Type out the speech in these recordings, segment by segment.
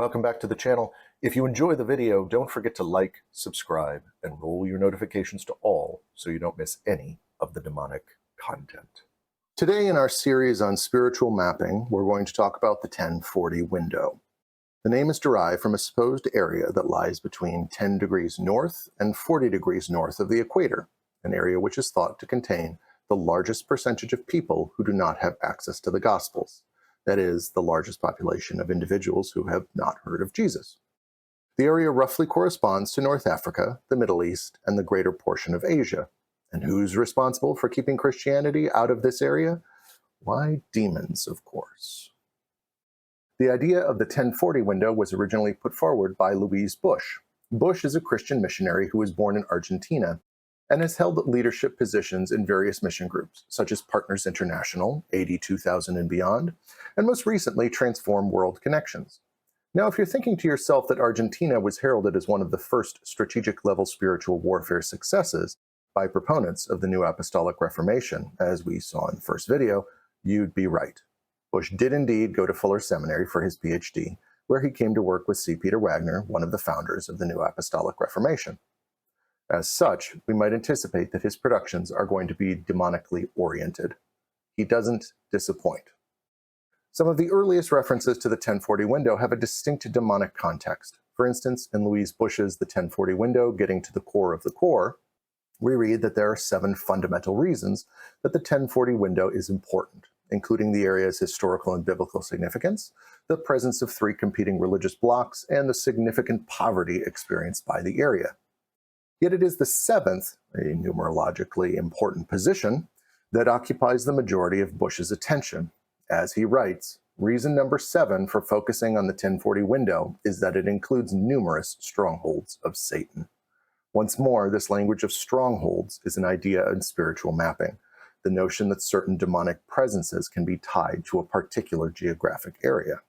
welcome back to the channel. If you enjoy the video, don't forget to like, subscribe, and roll your notifications to all so you don't miss any of the demonic content. Today in our series on spiritual mapping, we're going to talk about the 1040 window. The name is derived from a supposed area that lies between 10 degrees north and 40 degrees north of the equator, an area which is thought to contain the largest percentage of people who do not have access to the Gospels. That is, the largest population of individuals who have not heard of Jesus. The area roughly corresponds to North Africa, the Middle East, and the greater portion of Asia. And who's responsible for keeping Christianity out of this area? Why, demons, of course. The idea of the 1040 window was originally put forward by Louise Bush. Bush is a Christian missionary who was born in Argentina and has held leadership positions in various mission groups, such as Partners International, 82,000 and Beyond, and most recently Transform World Connections. Now, if you're thinking to yourself that Argentina was heralded as one of the first strategic-level spiritual warfare successes by proponents of the New Apostolic Reformation, as we saw in the first video, you'd be right. Bush did indeed go to Fuller Seminary for his PhD, where he came to work with C. Peter Wagner, one of the founders of the New Apostolic Reformation. As such, we might anticipate that his productions are going to be demonically oriented. He doesn't disappoint. Some of the earliest references to the 1040 window have a distinct demonic context. For instance, in Louise Bush's The 1040 Window, Getting to the Core of the Core, we read that there are 7 fundamental reasons that the 1040 window is important, including the area's historical and biblical significance, the presence of 3 competing religious blocs, and the significant poverty experienced by the area. Yet it is the 7th, a numerologically important position, that occupies the majority of Bush's attention. As he writes, reason number 7 for focusing on the 1040 window is that it includes numerous strongholds of Satan. Once more, this language of strongholds is an idea in spiritual mapping, the notion that certain demonic presences can be tied to a particular geographic area.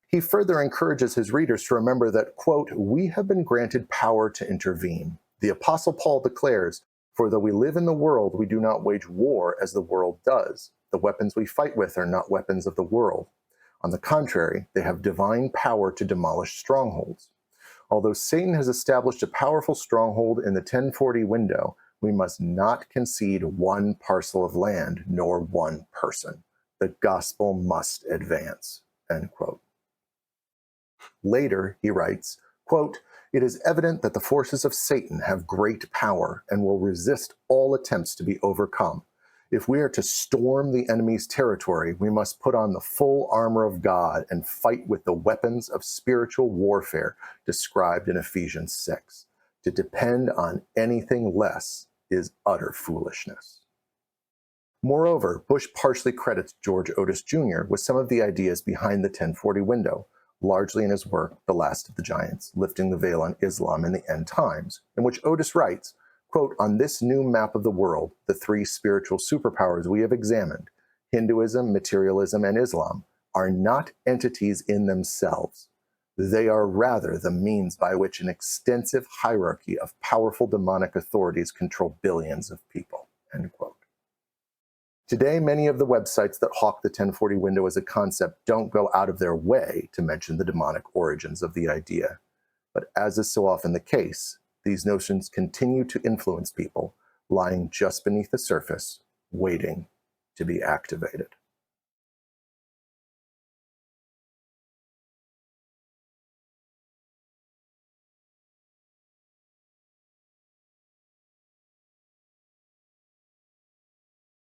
He further encourages his readers to remember that, quote, we have been granted power to intervene. The Apostle Paul declares, for though we live in the world, we do not wage war as the world does. The weapons we fight with are not weapons of the world. On the contrary, they have divine power to demolish strongholds. Although Satan has established a powerful stronghold in the 1040 window, we must not concede one parcel of land nor one person. The gospel must advance, end quote. Later, he writes, quote, it is evident that the forces of Satan have great power and will resist all attempts to be overcome. If we are to storm the enemy's territory, we must put on the full armor of God and fight with the weapons of spiritual warfare described in Ephesians 6. To depend on anything less is utter foolishness. Moreover, Bush partially credits George Otis Jr. with some of the ideas behind the 1040 window, largely in his work, The Last of the Giants, Lifting the Veil on Islam in the End Times, in which Otis writes, quote, on this new map of the world, the 3 spiritual superpowers we have examined, Hinduism, materialism, and Islam, are not entities in themselves. They are rather the means by which an extensive hierarchy of powerful demonic authorities control billions of people, end quote. Today, many of the websites that hawk the 1040 window as a concept don't go out of their way to mention the demonic origins of the idea. But as is so often the case, these notions continue to influence people, lying just beneath the surface, waiting to be activated.